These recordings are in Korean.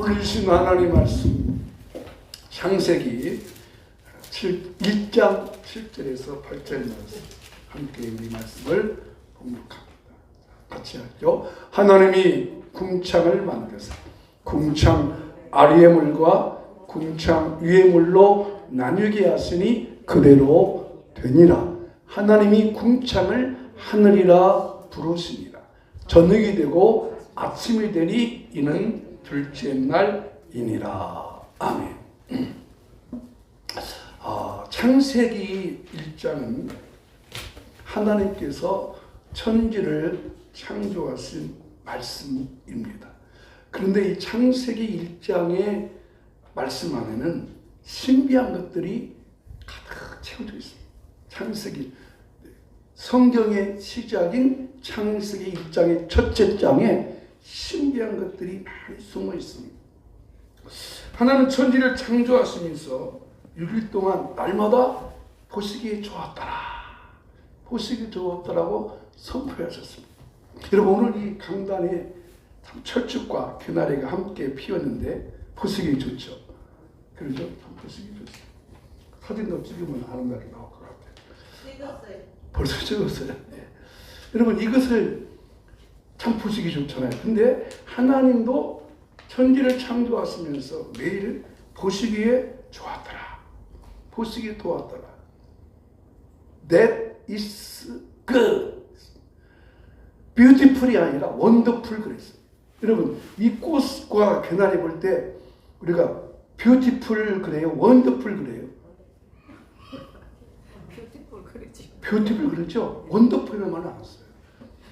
오늘 주신 하나님 말씀 창세기 1장 7절에서 8절 말씀 함께 우리 말씀을 봉독합니다. 같이 하죠. 하나님이 궁창을 만드사 궁창 아래의 물과 궁창 위의 물로 나뉘게 하시니 그대로 되니라. 하나님이 궁창을 하늘이라 부르시니라. 저녁이 되고 아침이 되니 이는 둘째 날이니라. 아멘. 창세기 1장은 하나님께서 천지를 창조하신 말씀입니다. 그런데 이 창세기 1장의 말씀 안에는 신비한 것들이 가득 채워져 있습니다. 창세기 성경의 시작인 창세기 1장의 첫째 장에 신비한 것들이 많이 숨어 있습니다. 하나님은 천지를 창조하시면서 6일 동안 날마다 보시기에 좋았더라. 보시기 좋았더라고 선포하셨습니다. 여러분 오늘 이 강단에 참 철쭉과 개나리가 함께 피었는데 보시기 좋죠. 그렇죠? 보시기 좋죠. 사진도 찍으면 아름답게 나올 것 같아요. 찍었어요. 벌써 찍었어요. 네. 여러분 이것을 참 보시기 좋잖아요. 근데 하나님도 천지를 창조하시면서 매일 보시기에 좋았더라. 보시기에 좋았더라. That is good. beautiful이 아니라 wonderful 그랬어요. 여러분 이 꽃과 개나리 볼 때 우리가 beautiful 그래요? wonderful 그래요? beautiful 그렇죠? wonderful만 안 써요.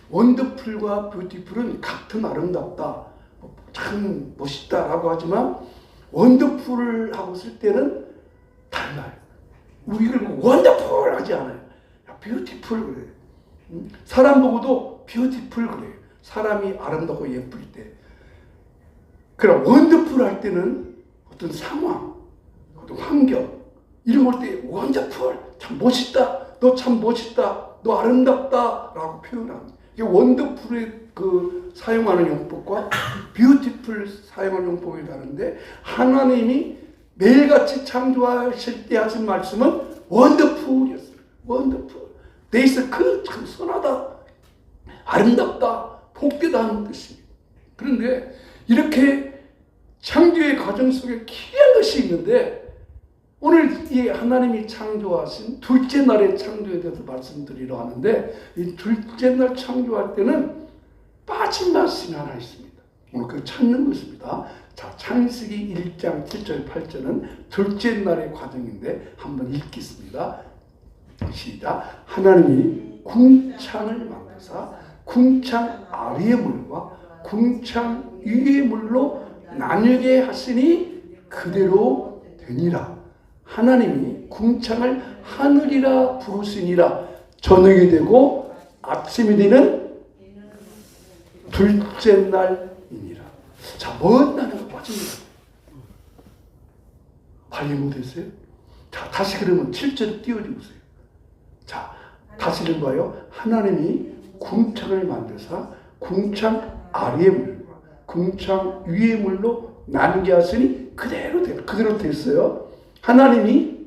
원더풀과 뷰티풀은 같은 아름답다, 참 멋있다라고 하지만 원더풀하고 쓸 때는 달라요. 우리를 원더풀 하지 않아요. 뷰티풀 그래요. 사람 보고도 뷰티풀 그래요. 사람이 아름답고 예쁠 때. 그럼 원더풀 할 때는 어떤 상황, 어떤 환경 이런 걸 때 원더풀, 참 멋있다, 너 참 멋있다, 너 아름답다라고 표현합니다. 이게 원더풀의 그 사용하는 용법과 뷰티풀 사용하는 용법이 다른데 하나님이 매일같이 창조하실 때 하신 말씀은 원더풀이었어요. 원더풀. 데이스 그 참 선하다, 아름답다, 복되다 하는 뜻입니다. 그런데 이렇게 창조의 과정 속에 기이한 것이 있는데 오늘 이 하나님이 창조하신 둘째 날의 창조에 대해서 말씀드리려 하는데 이 둘째 날 창조할 때는 빠진 말씀이 하나 있습니다. 오늘 그 찾는 것입니다. 자, 창세기 1장 7절 8절은 둘째 날의 과정인데 한번 읽겠습니다. 시작. 하나님이 궁창을 만드사 궁창 아래의 물과 궁창 위의 물로 나뉘게 하시니 그대로 되니라. 하나님이 궁창을 하늘이라 부르시니라. 저녁이 되고 아침이 되는 둘째 날이니라. 자, 먼 나라가 빠집니다. 발리 못했어요? 자, 다시 그러면 7절 띄워주세요. 자, 다시 읽어봐요. 하나님이 궁창을 만드사 궁창 아래의 물과 궁창 위의 물로 나누게 하시니 그대로 됐어요. 하나님이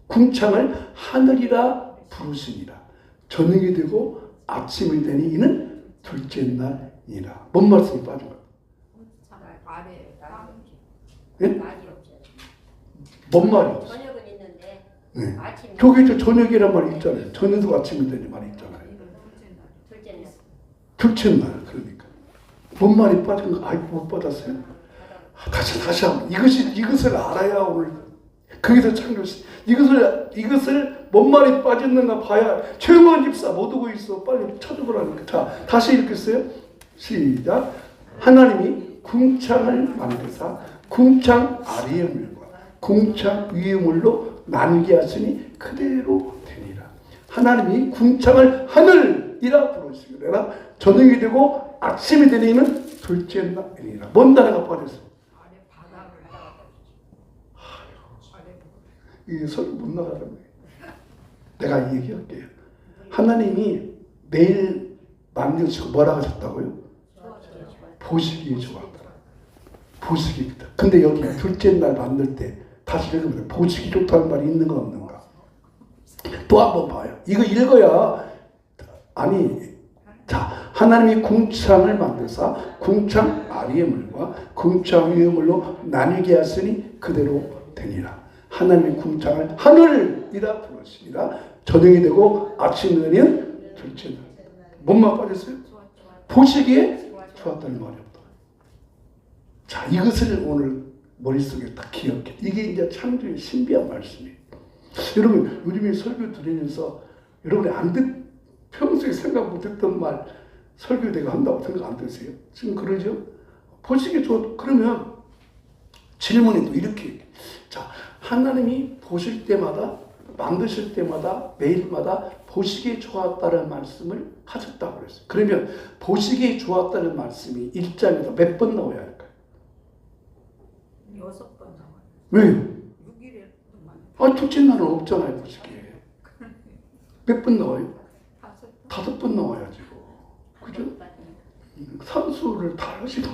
궁창을 하늘이라 부르시니라. 저녁이 되고 아침이 되니 이는 둘째 날이라. 뭔 말씀이 빠진 거예요? 예? 뭔 말이요? 저녁은 있는데 네. 아침. 저기 저녁이란 말이 있잖아요. 저녁도 아침이 되니 말이 있잖아요. 둘째 날. 둘째 날 그러니까. 뭔 말이 빠진 거 아이고 못 받았어요? 다시 한번 이것을 알아야 오늘 거기서 창조시 이것을 뭔 말이 빠졌는가 봐야 최영원 집사 못 오고 있어. 빨리 찾아보라니까. 자, 다시 읽겠어요. 시작. 하나님이 궁창을 만드사 궁창 아래의 물과 궁창 위의 물로 나누게 하시니 그대로 되니라. 하나님이 궁창을 하늘이라 부르시니라. 저녁이 되고 아침이 되니는 둘째 날이니라. 뭔 단어가 빠졌어? 이게 소리 못 나가는 거예요. 내가 얘기할게요. 하나님이 매일 만드시고 뭐라 하셨다고요? 보시기에 좋았더라. 보시기입니다. 근데 여기 둘째 날 만들 때 다시 읽으면 보시기 좋다는 말이 있는 거 없는가? 또 한 번 봐요. 이거 읽어야 자, 하나님이 궁창을 만드사 궁창 아래의 물과 궁창 위의 물로 나뉘게 하시니 그대로 되니라. 하나님의 궁창을 하늘이라 부르시니라. 저녁이 되고 아침이 되면 둘째 날. 뭔만 빠졌어요? 보시기에 좋았다는 말이 없다. 자, 이것을 오늘 머릿속에 딱 기억해. 이게 이제 창조의 신비한 말씀이에요. 여러분, 요즘에 설교 들으면서 여러분이 평소에 생각 못했던 말 설교 내가 한다고 생각 안 드세요? 지금 그러죠? 보시기에 그러면 질문에도 이렇게 얘기해. 자, 하나님이 보실 때마다 만드실 때마다 매일마다 보시기에 좋았다는 말씀을 하셨다고 그랬어요. 그러면 보시기에 좋았다는 말씀이 1장에서 몇 번 나와야 할까요? 6번 나와요. 왜요? 6일에 둘째 날은 없잖아요, 보시기에. 몇 번 나와요? 5번 나와야죠. 그죠? 산수를 다 하시다.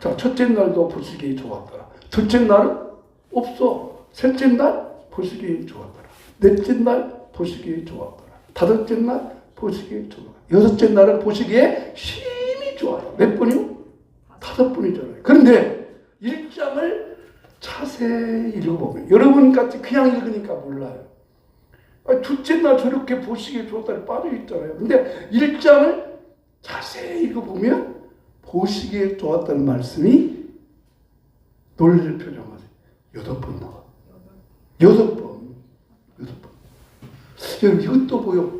자, 첫째 날도 보시기에 좋았더라. 둘째 날은 없어. 셋째 날 보시기에 좋았더라. 넷째 날 보시기에 좋았더라. 다섯째 날 보시기에 좋았더라. 여섯째 날은 보시기에 심히 좋았더라. 몇 번이요? 5번이잖아요. 그런데 1장을 자세히 읽어보면 여러분같이 그냥 읽으니까 몰라요. 둘째 날 저렇게 보시기에 좋았다니 빠져있잖아요. 근데 1장을 자세히 읽어보면 보시기에 좋았다는 말씀이 놀랄 표정하세요. 8번 나와. 8번. 여러분, 이것도 보여.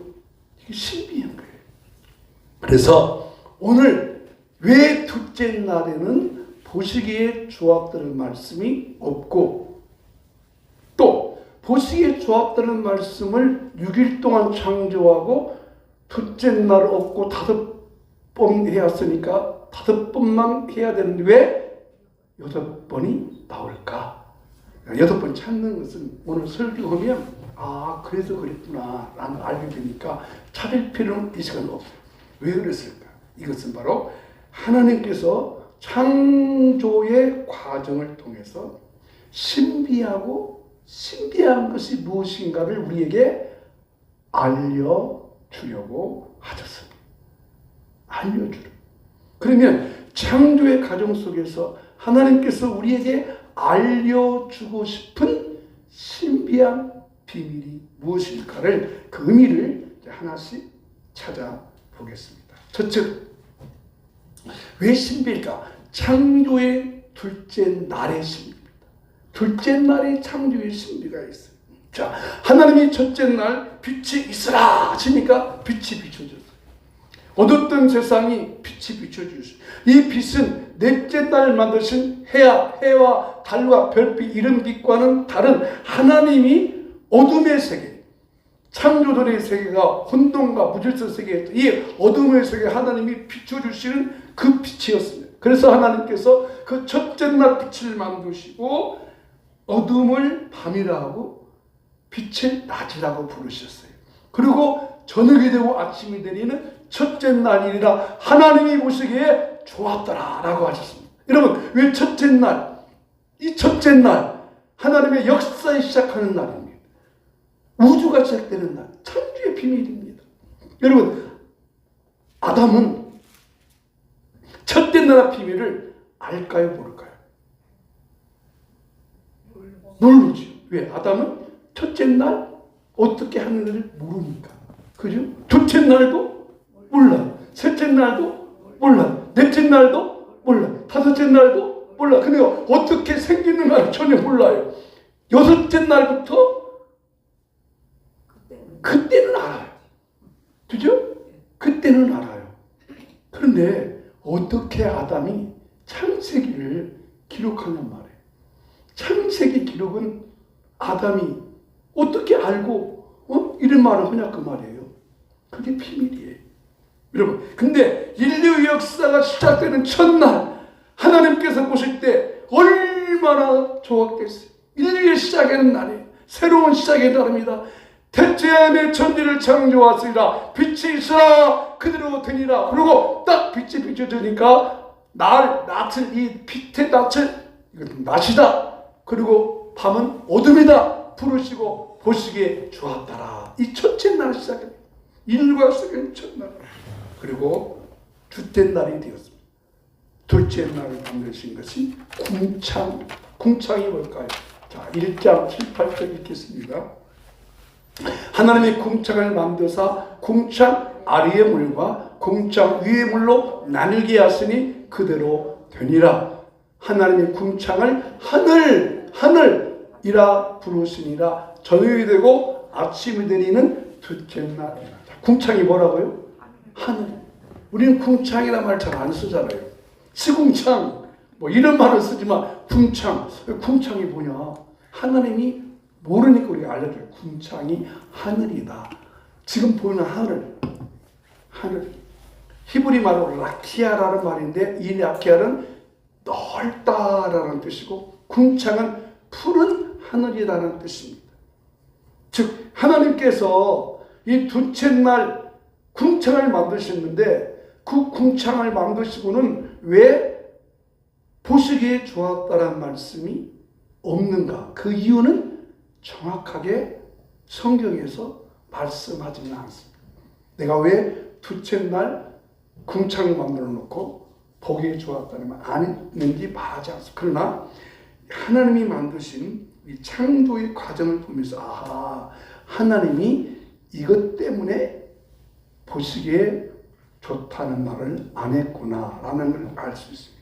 이게 신비한 거예요. 그래서 오늘 왜 둘째 날에는 보시기에 좋았다는 말씀이 없고 또 보시기에 좋았다는 말씀을 6일 동안 창조하고 둘째 날 없고 5번 해왔으니까 5번만 해야 되는데 왜 6번이 나올까? 6번 찾는 것은 오늘 설교하면 그래서 그랬구나 라는 알게 되니까 찾을 필요는 이 시간은 없어요. 왜 그랬을까? 이것은 바로 하나님께서 창조의 과정을 통해서 신비한 것이 무엇인가를 우리에게 알려주려고 하셨습니다. 알려주려. 그러면 창조의 과정 속에서 하나님께서 우리에게 알려주고 싶은 신비한 비밀이 무엇일까를 그 의미를 하나씩 찾아보겠습니다. 첫째, 왜 신비일까? 창조의 둘째 날의 신비입니다. 둘째 날의 창조의 신비가 있어요. 자, 하나님이 첫째 날 빛이 있으라 하시니까 빛이 비춰졌어요. 어두웠던 세상이 빛이 비춰주셨어요. 이 빛은 넷째 날 만드신 해와 달과 별빛 이런 빛과는 다른 하나님이 어둠의 세계, 창조들의 세계가 혼돈과 무질서 세계에 이 어둠의 세계 하나님이 비춰주시는 그 빛이었습니다. 그래서 하나님께서 그 첫째 날 빛을 만드시고 어둠을 밤이라 하고 빛을 낮이라고 부르셨어요. 그리고 저녁이 되고 아침이 되리는 첫째 날이라 하나님이 보시기에 좋았더라 라고 하셨습니다. 여러분, 왜 첫째 날? 이 첫째 날 하나님의 역사에 시작하는 날입니다. 우주가 시작되는 날, 창조의 비밀입니다. 여러분, 아담은 첫째 날의 비밀을 알까요, 모를까요? 모르죠. 왜? 아담은 첫째 날 어떻게 하는지를 모르니까. 그죠? 둘째 날도 몰라요. 셋째 날도 몰라요. 넷째 날도 몰라요. 다섯째 날도 몰라요. 근데 어떻게 생기는가 전혀 몰라요. 여섯째 날부터 그때는 알아요. 그죠? 그때는 알아요. 그런데 어떻게 아담이 창세기를 기록하냔 말이에요. 창세기 기록은 아담이 어떻게 알고 이런 말을 하냐 그 말이에요. 그게 비밀이에요. 여러분, 근데 인류 역사가 시작되는 첫날 하나님께서 보실 때 얼마나 좋았겠어요. 인류의 시작하는 날이에요. 새로운 시작의 날입니다. 대체 안에 천지를 창조하시리라. 빛이 있으라 그대로 되니라. 그리고 딱 빛이 비춰지니까 낮을 이 빛의 낯을 이것은 낮이다. 그리고 밤은 어둠이다. 부르시고 보시기에 좋았더라. 이 첫째 날 시작입니다. 인류가 시작한 첫날. 그리고 둘째 날이 되었습니다. 둘째 날을 만드신 것이 궁창. 궁창이 뭘까요? 자, 1장 7, 8절 읽겠습니다. 하나님이 궁창을 만드사 궁창 아래의 물과 궁창 위의 물로 나누게 하시니 그대로 되니라. 하나님이 궁창을 하늘이라 부르시니라. 저녁이 되고 아침이 되니는 둘째 날이라. 궁창이 뭐라고요? 하늘. 우리는 궁창이라는 말 잘 안 쓰잖아요. 시궁창 뭐 이런 말을 쓰지만 궁창. 궁창이 뭐냐? 하나님이 모르니까 우리가 알려줘요. 궁창이 하늘이다. 지금 보이는 하늘. 히브리 말로 라키아라는 말인데 이 라키아는 넓다라는 뜻이고 궁창은 푸른 하늘이라는 뜻입니다. 즉 하나님께서 이 둘째 날 궁창을 만드셨는데 그 궁창을 만드시고는 왜 보시기에 좋았다라는 말씀이 없는가? 그 이유는 정확하게 성경에서 말씀하지는 않습니다. 내가 왜 둘째 날 궁창을 만들어 놓고 보기에 좋았다는 말 안 했는지 말하지 않습니다. 그러나 하나님이 만드신 이 창조의 과정을 보면서 아하, 하나님이 이것 때문에 보시기에 좋다는 말을 안 했구나라는 걸 알 수 있습니다.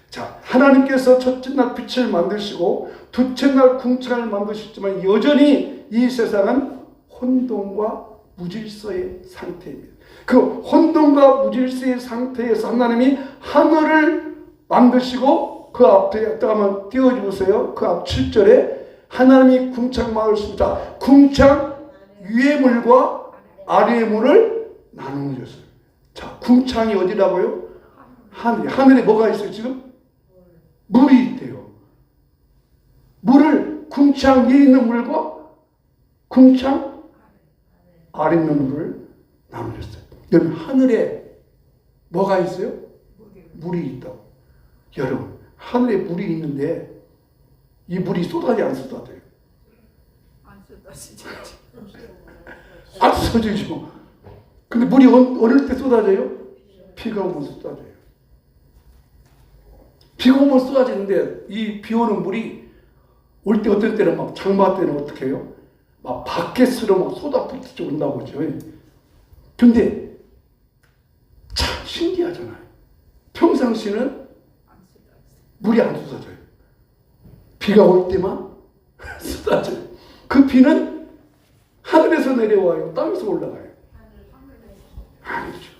자, 하나님께서 첫째 날 빛을 만드시고 둘째 날 궁창을 만드셨지만 여전히 이 세상은 혼돈과 무질서의 상태입니다. 그 혼돈과 무질서의 상태에서 하나님이 하늘을 만드시고 그 앞에 한번 띄워주세요. 그 앞 7절에 하나님이 궁창 만드셨습니다. 궁창 위의 물과 아래의 물을 나누셨어요. 자, 궁창이 어디라고요? 하늘에 뭐가 있어요 지금? 물이 있대요. 물을 궁창 위에 있는 물과 궁창 아래 있는 물을 나누셨어요. 여러분 하늘에 뭐가 있어요? 물이 있다고. 여러분 하늘에 물이 있는데 이 물이 쏟아져 안 쏟아져요? 안 쏟아지죠. 안 쏟아지죠. 근데 물이 어느 때 쏟아져요? 비가 오면 쏟아져요. 비가 오면 쏟아지는데 이 비 오는 물이 올 때 어떤 때는 막 장마 때는 어떻게 해요? 막 바켓으로 막 쏟아붓듯이 온다고 그러죠. 근데 참 신기하잖아요. 평상시는 물이 안 쏟아져요. 비가 올 때만 쏟아져요. 그 비는 하늘에서 내려와요? 땅에서 올라가요? 아니죠.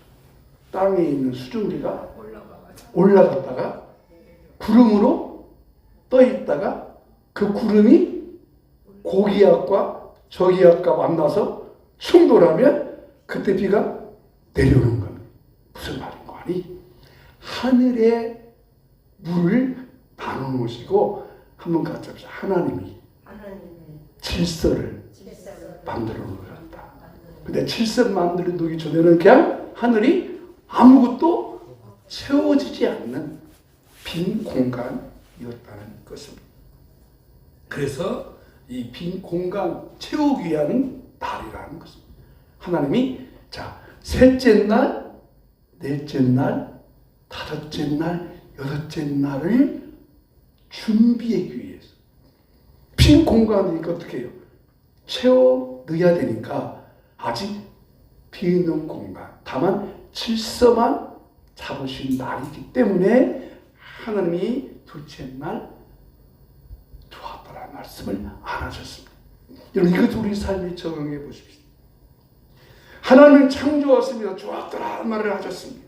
땅에 있는 수증기가 올라갔다가 구름으로 떠 있다가 그 구름이 고기압과 저기압과 만나서 충돌하면 그때 비가 내려오는 겁니다. 무슨 말인가 하니 하늘에 물을 나눠 놓으시고 한번 같이 합시다. 하나님이 질서를 만들어 놓으셨다. 근데 질서 만들어 놓기 전에는 그냥 하늘이 아무것도 채워지지 않는 빈 공간이었다는 것입니다. 그래서 이 빈 공간 채우기 위한 날이라는 것입니다. 하나님이 자 셋째 날, 넷째 날, 다섯째 날, 여섯째 날을 준비하기 위해서 빈 공간이니까 어떻게 해요? 채워 넣어야 되니까 아직 비는 공간 다만 질서만 잡으신 날이기 때문에 하나님이 둘째 날 좋았다라는 말씀을 안 하셨습니다. 여러분 이것도 우리 삶에 적용해 보십시오. 하나님은 창조하셨습니다. 좋았다라는 말을 하셨습니다.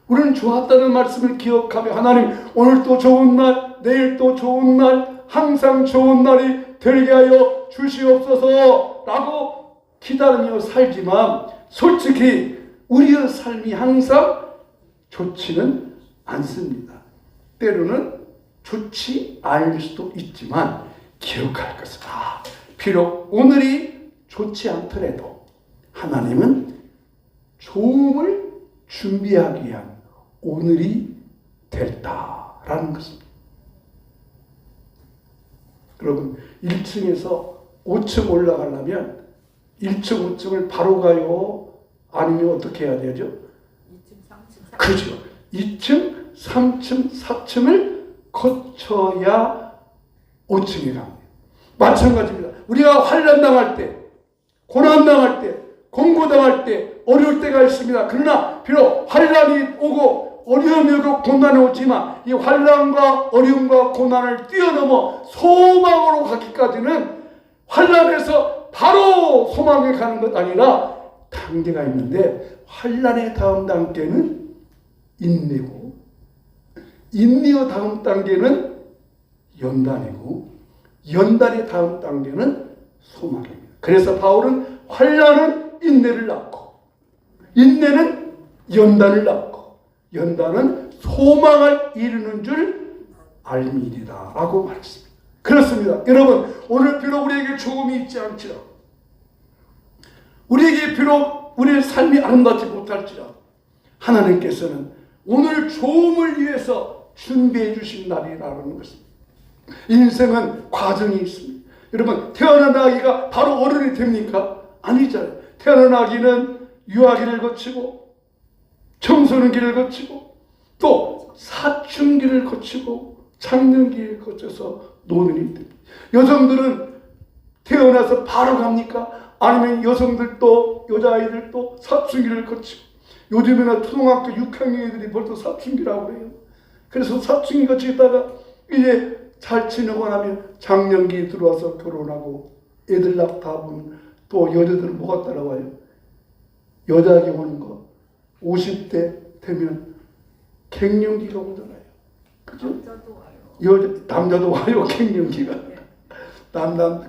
우리는 좋았다는 말씀을 기억하며 하나님 오늘 또 좋은 날, 내일 또 좋은 날, 항상 좋은 날이 되게 하여 주시옵소서 라고 기다리며 살지만 솔직히 우리의 삶이 항상 좋지는 않습니다. 때로는 좋지 않을 수도 있지만 기억할 것은 비록 오늘이 좋지 않더라도 하나님은 좋음을 준비하기 위한 오늘이 됐다라는 것입니다. 여러분 1층에서 5층 올라가려면 1층, 5층을 바로 가요? 아니면 어떻게 해야 되죠? 2층, 3층, 4층. 그죠. 2층, 3층, 4층을 거쳐야 5층에 갑니다. 마찬가지입니다. 우리가 환난당할 때, 고난당할 때, 공고당할 때, 어려울 때가 있습니다. 그러나 비록 환난이 오고 어려움이 오고 고난이 오지만 이 환난과 어려움과 고난을 뛰어넘어 소망으로 가기까지는 환난에서 바로 소망에 가는 것 아니라 단계가 있는데, 환난의 다음 단계는 인내고, 인내의 다음 단계는 연단이고, 연단의 다음 단계는 소망입니다. 그래서 바울은 환난은 인내를 낳고, 인내는 연단을 낳고, 연단은 소망을 이루는 줄 알미리다 라고 말했습니다. 그렇습니다. 여러분, 오늘 비록 우리에게 죽음이 있지 않지라, 우리에게 비록 우리의 삶이 아름답지 못할지라, 하나님께서는 오늘 좋음을 위해서 준비해 주신 날이라는 것입니다. 인생은 과정이 있습니다. 여러분, 태어난 아기가 바로 어른이 됩니까? 아니잖아요. 태어난 아기는 유아기를 거치고, 청소년기를 거치고, 또 사춘기를 거치고, 창년기를 거쳐서 노년이 됩니다. 여성들은 태어나서 바로 갑니까? 아니면 여성들도, 여자아이들도 사춘기를 거치고, 요즘에는 초등학교 6학년 애들이 벌써 사춘기라고 해요. 그래서 사춘기 거치다가 이제 잘 지내고 나면 장년기에 들어와서 결혼하고 애들 낳다 또 여자들은 뭐가 따라와요? 여자에게 오는 거 50대 되면 갱년기가 오잖아요. 그죠? 남자도 와요. 남자도 와요. 갱년기가.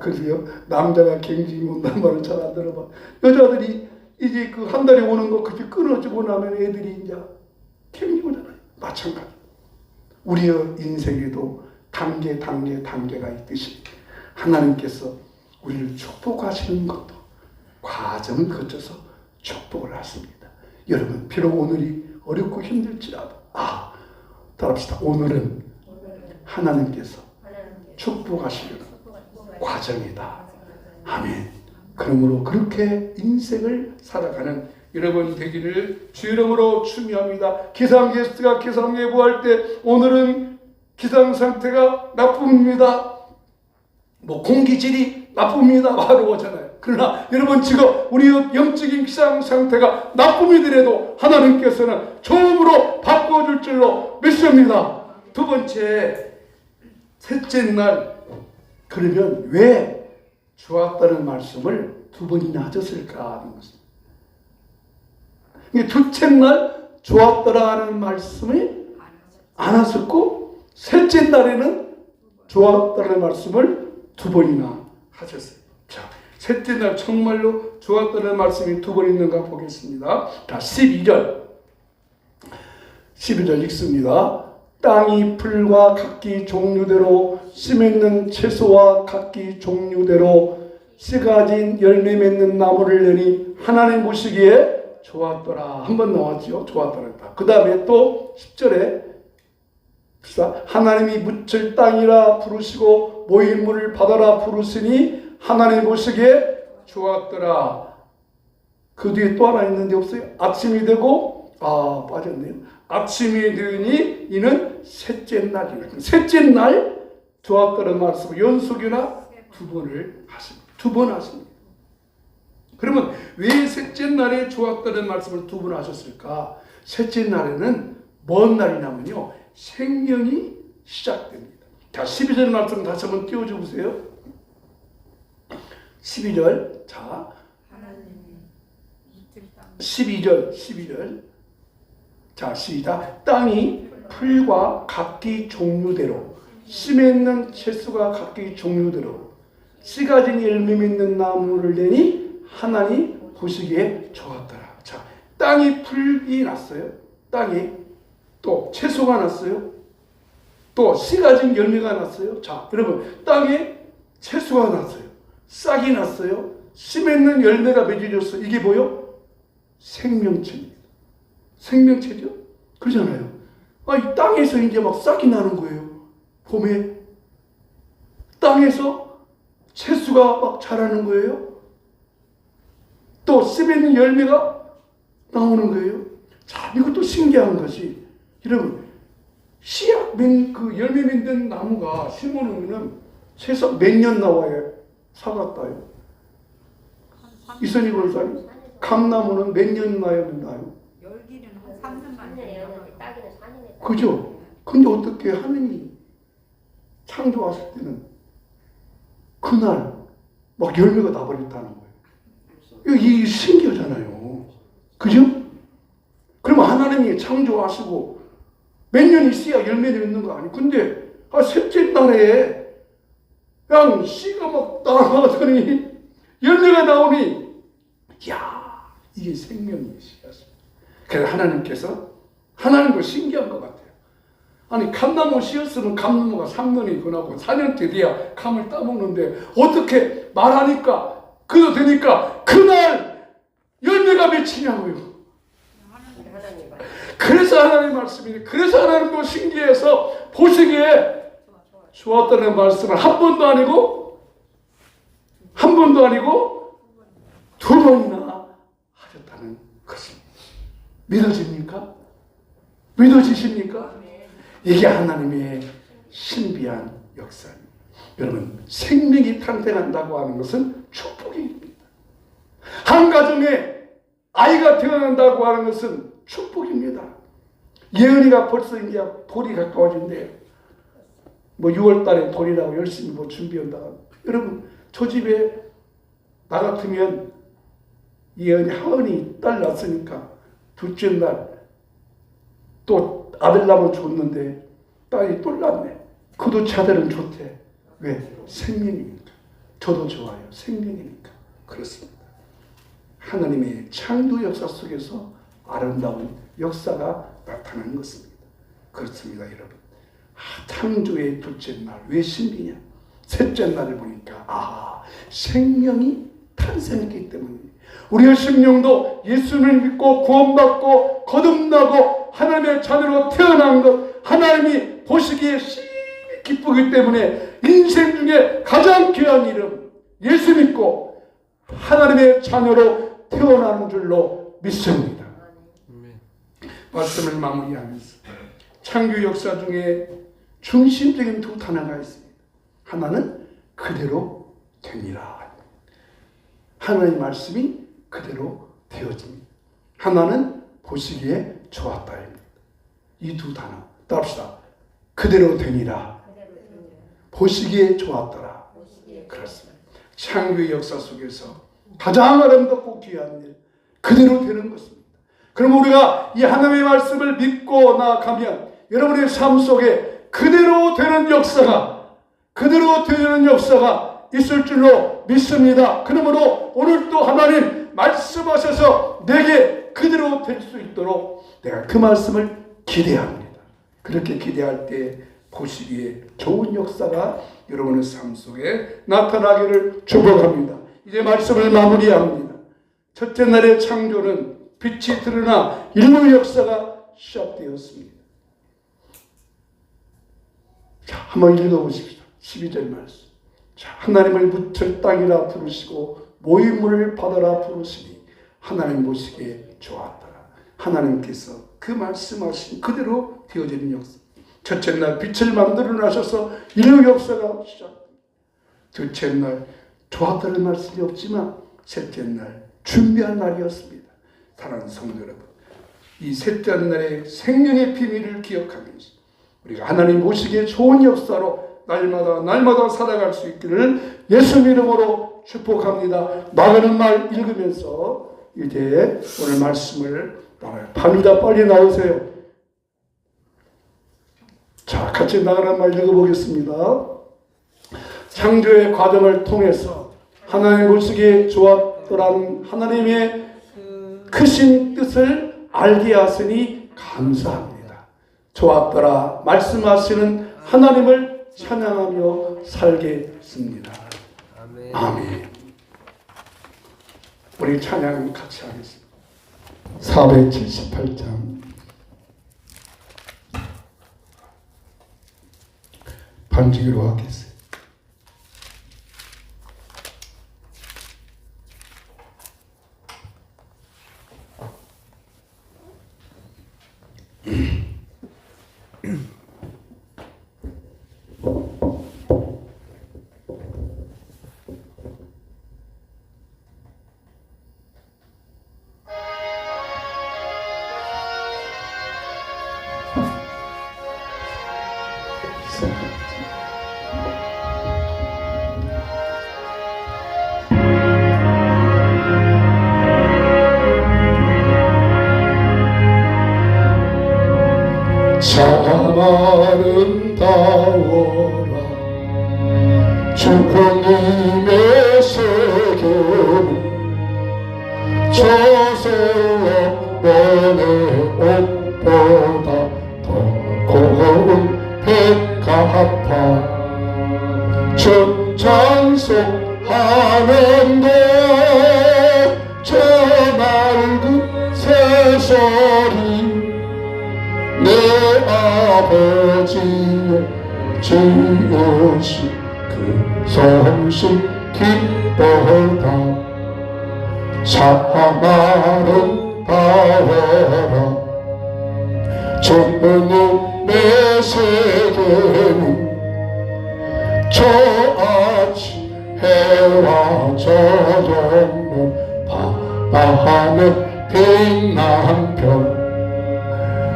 그래요. 남자가 갱년기 온다는 말을 잘 안 들어봐. 여자들이 이제 그 한 달에 오는 거 그렇게 끊어지고 나면 애들이 이제 갱년기 오잖아요. 마찬가지. 우리의 인생에도 단계가 있듯이 하나님께서 우리를 축복하시는 것도 과정을 거쳐서 축복을 하십니다. 여러분, 비록 오늘이 어렵고 힘들지라도 따라합시다. 오늘은 하나님께서 축복하시는 과정이다. 아멘. 그러므로 그렇게 인생을 살아가는 여러분 되기를 주 이름으로 축원합니다. 기상캐스트가 기상 예보할 때 오늘은 기상 상태가 나쁩니다. 공기질이 나쁩니다. 바로 오잖아요. 그러나 여러분, 지금 우리의 영적인 기상 상태가 나쁨이더라도 하나님께서는 좋음으로 바꿔줄 줄로 믿습니다. 두 번째, 셋째 날, 그러면 왜 좋았다는 말씀을 두 번이나 하셨을까 하는 것입니다. 둘째 날 좋았더라는 말씀을 안 하셨고, 셋째 날에는 좋았다는 말씀을 두 번이나 하셨어요. 자, 셋째 날 정말로 좋았다는 말씀이 두 번 있는가 보겠습니다. 자, 12절 읽습니다. 땅이 풀과 각기 종류대로, 씨 맺는 채소와 각기 종류대로 씨 가진 열매 맺는 나무를 내니 하나님 보시기에 좋았더라. 한 번 나왔죠. 좋았더라. 그 다음에 또 10절에 하나님이 묻힐 땅이라 부르시고 모임물을 받아라 부르시니 하나님 보시기에 좋았더라. 그 뒤에 또 하나 있는데 없어요? 아침이 되고 빠졌네요. 아침이 되니 이는 셋째 날이다. 셋째 날 좋았더라는 말씀을 연속이나 두 번을 하십니다. 두 번 하십니다. 그러면 왜 셋째 날에 좋았다는 말씀을 두 번 하셨을까? 셋째 날에는 뭔 날이냐면요, 생명이 시작됩니다. 자, 12절 말씀 다시 한번 띄워줘 보세요. 12절. 자, 12절. 자, 시작. 땅이 풀과 각기 종류대로, 씨 맺는 채소가 각기 종류대로, 씨 가진 열매 맺는 나무를 내니 하나님 보시기에 좋았더라. 자, 땅이 풀이 났어요. 땅이 또 채소가 났어요. 또 씨 가진 열매가 났어요. 자, 여러분, 땅에 채소가 났어요. 싹이 났어요. 씨 맺는 열매가 맺어졌어요. 이게 뭐요? 생명체입니다. 생명체죠? 그러잖아요. 이 땅에서 이제 막 싹이 나는 거예요. 봄에 땅에서 채수가 막 자라는 거예요. 또 씹에 있는 열매가 나오는 거예요. 자, 이것도 신기한 것이, 여러분, 씨앗 그 열매 맺는 나무가 심어놓으면 최소 몇 년 나와요? 사과 따요. 이선희 권사님, 감나무는 몇 년 나요? 열기는 한 3년만 되면 따기는 4년에 그죠? 근데 어떻게 하느니 창조했을 때는 그날 막 열매가 나버렸다는 거예요. 이게 신기하잖아요. 그죠? 그러면 하나님이 창조하시고 몇 년 있어야 열매를 맺는 거 아니에요. 근데 셋째 날에 그냥 씨가 막 나가더니 열매가 나오니, 이야, 이게 생명의 씨앗이야. 그래서 하나님도 신기한 것 같아요. 아니, 감나무 씨였으면 감나무가 3년이 지나고 4년째 돼야 감을 따먹는데, 어떻게 말하니까 그도 되니까 그날 열매가 맺히냐고요. 그래서 하나님 말씀이니, 그래서 하나님도 신기해서 보시기에 좋았다는 말씀을 한 번도 아니고 두 번이나 하셨다는 것입니다. 믿어집니까? 믿어지십니까? 이게 하나님의 신비한 역사입니다. 여러분, 생명이 탄생한다고 하는 것은 축복입니다. 한 가정에 아이가 태어난다고 하는 것은 축복입니다. 예은이가 벌써 이제 돌이 가까워진대요. 6월 달에 돌이라고 열심히 준비한다고. 여러분, 저 집에 나 같으면 예은이 하은이 딸 낳았으니까 둘째 날 또 아들 낳으면 좋는데 딸이 또 낳네. 그도 자들은 좋대. 왜? 생명이니까. 저도 좋아요. 생명이니까. 그렇습니다. 하나님의 창조 역사 속에서 아름다운 역사가 나타나는 것입니다. 그렇습니다, 여러분. 창조의 둘째 날, 왜 신비냐? 셋째 날을 보니까 생명이 탄생했기 때문입니다. 우리의 심령도 예수를 믿고 구원받고 거듭나고 하나님의 자녀로 태어난 것, 하나님이 보시기에 심히 기쁘기 때문에 인생 중에 가장 귀한 이름, 예수 믿고 하나님의 자녀로 태어나는 줄로 믿습니다. 말씀을 마무리하면서 창조 역사 중에 중심적인 두 단어가 있습니다. 하나는 그대로 되니라. 하나님의 말씀이 그대로 되어집니다. 하나는 보시기에 좋았다입니다. 이 두 단어 따릅시다. 그대로 되니라. 보시기에 좋았더라. 그렇습니다. 창조의 역사 속에서 가장 아름답고 귀한 일, 그대로 되는 것입니다. 그럼 우리가 이 하나님의 말씀을 믿고 나아가면 여러분의 삶 속에 그대로 되는 역사가 있을 줄로 믿습니다. 그러므로 오늘도 하나님 말씀하셔서 내게 그대로 될 수 있도록 내가 그 말씀을 기대합니다. 그렇게 기대할 때 보시기에 좋은 역사가 여러분의 삶 속에 나타나기를 축복합니다. 이제 말씀을 마무리합니다. 첫째 날의 창조는 빛이 드러나 인류 역사가 시작되었습니다. 자, 한번 읽어보십시오. 12절 말씀. 자, 하나님을 묻힐 땅이라 부르시고 모임을 받아라 부르시니 하나님 보시기에 좋았더라. 하나님께서 그 말씀하신 그대로 되어지는 역사. 첫째 날 빛을 만들어 나셔서 인류 역사가 시작됩니다. 둘째 날 좋았다는 말씀이 없지만 셋째 날 준비한 날이었습니다. 사랑하는 성도 여러분, 이 셋째 날의 생명의 비밀을 기억하면서 우리가 하나님 보시기에 좋은 역사로 날마다 살아갈 수 있기를 예수 이름으로 축복합니다. 나가는 말 읽으면서 이제 오늘 말씀을 나와요. 밤이다 빨리 나오세요. 자, 같이 나가는 말 읽어보겠습니다. 창조의 과정을 통해서 하나님 보시기에 좋았더라는 하나님의 크신 뜻을 알게 하시니 감사합니다. 좋았더라 말씀하시는 하나님을 찬양하며 살겠습니다. 아멘. 우리 찬양 같이 하겠습니다. 478장 던지기로 하겠어요. 참 아름다워라 주님의 세계는 저세원의 옷보다 더 고운 백합화 전찬송하는데 저 맑은 새소리 내 아버지의 지으신 그 성신 기뻐다 참 아름다워라 주님의 세계는 저 아침 해와 저녁 바다하늘 빛난 별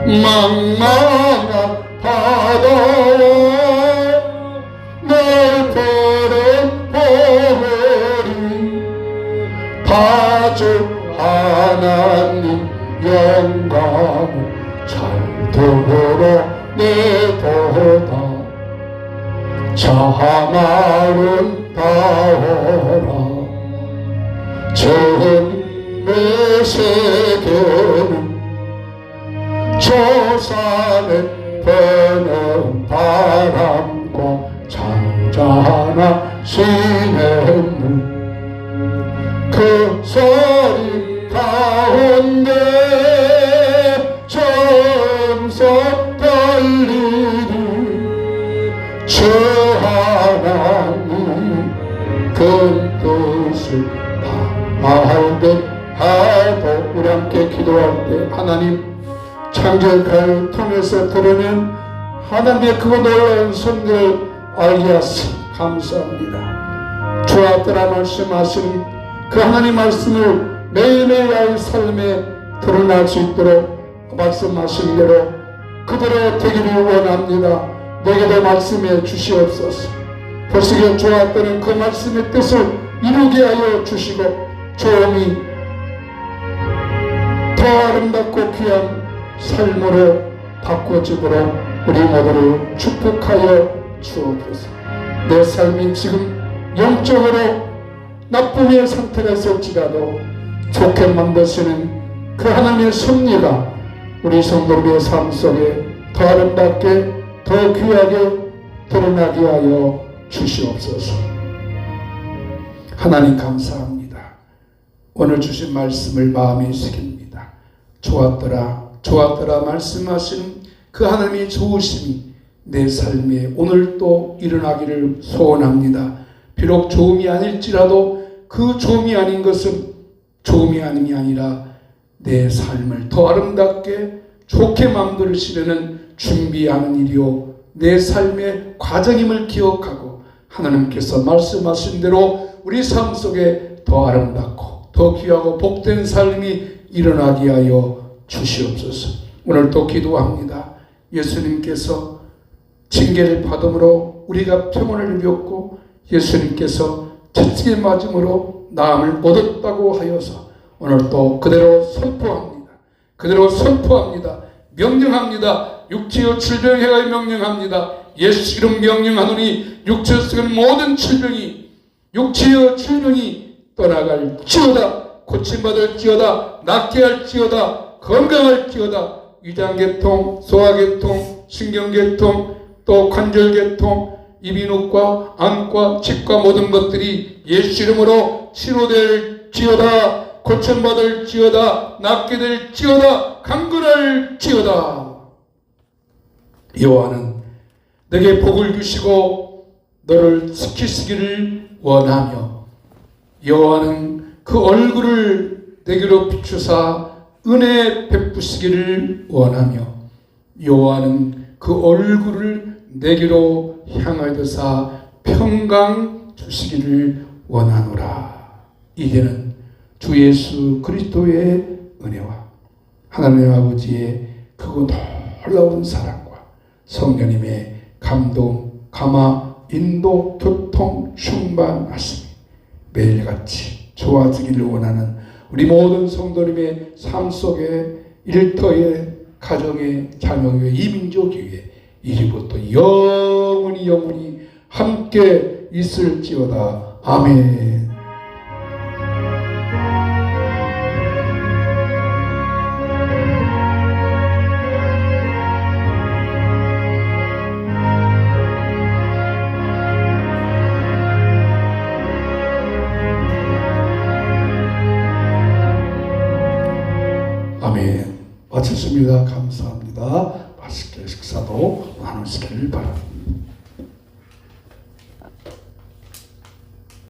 망망한 바다와 넓은 보물이 다주 하나님 영광을 잘 드러내도다 참 아름다워라 주님의 세계는 저 산에 버는 바람과 잔잔한 시냇물 그 소리 가운데 점점 떨리니 주 하나님 그 뜻을 다 알듯 하도 우리 함께 기도할 때 하나님 창조를 통해서 들으면 하나님의 그 놀라운 손들을 알게 하시 감사합니다. 주와 따라 말씀하신 그 하나님 말씀을 매일매일 삶에 드러날 수 있도록 말씀하신 대로 그대로 되기를 원합니다. 내게도 말씀해 주시옵소서. 벌써 주와 따른 그 말씀의 뜻을 이루게 하여 주시고 조용히 더 아름답고 귀한 삶으로 바꿔주도록 우리 모두를 축복하여 주옵소서. 내 삶이 지금 영적으로 나쁨의 상태가 있을지라도 좋게 만드시는 그 하나님의 섭리가 우리 성도들의 삶 속에 더 아름답게 더 귀하게 드러나게 하여 주시옵소서. 하나님 감사합니다. 오늘 주신 말씀을 마음에 새깁니다. 좋았더라 좋았더라 말씀하신 그 하나님의 좋으심이 내 삶에 오늘 또 일어나기를 소원합니다. 비록 좋음이 아닐지라도 그 좋음이 아닌 것은 좋음이 아님이 아니라 내 삶을 더 아름답게 좋게 만들시려는 준비하는 일이요 내 삶의 과정임을 기억하고 하나님께서 말씀하신 대로 우리 삶 속에 더 아름답고 더 귀하고 복된 삶이 일어나게 하여 주시옵소서. 오늘 또 기도합니다. 예수님께서 징계를 받음으로 우리가 평안을 누렸고 예수님께서 채찍에 맞음으로 나음을 얻었다고 하여서 오늘 또 그대로 선포합니다. 그대로 선포합니다. 명령합니다. 육체의 질병해가 명령합니다. 예수 이름 명령하노니 육체에 쓰는 모든 질병이 육체의 질병이 떠나갈지어다. 고침받을지어다. 낫게 할지어다. 건강할지어다. 위장계통, 소화계통, 신경계통, 또 관절계통, 이비인후과, 안과, 치과 모든 것들이 예수 이름으로 치료될지어다. 고침받을지어다. 낫게 될지어다. 강건할지어다. 여호와는 내게 복을 주시고 너를 지키시기를 원하며 여호와는 그 얼굴을 내게로 비추사 은혜 베푸시기를 원하며 여호와는 그 얼굴을 내게로 향하여서 평강 주시기를 원하노라. 이제는 주 예수 그리스도의 은혜와 하나님 아버지의 크고 놀라운 사랑과 성령님의 감동, 감화, 인도, 교통, 충만하심이 매일같이 좋아지기를 원하는 우리 모든 성도님의 삶 속에 일터에 가정에 자녀에 이민족에 이제부터 영원히 함께 있을지어다. 아멘. 아멘. 마쳤습니다. 감사합니다. 맛있게 식사도 나누시기를 바랍니다.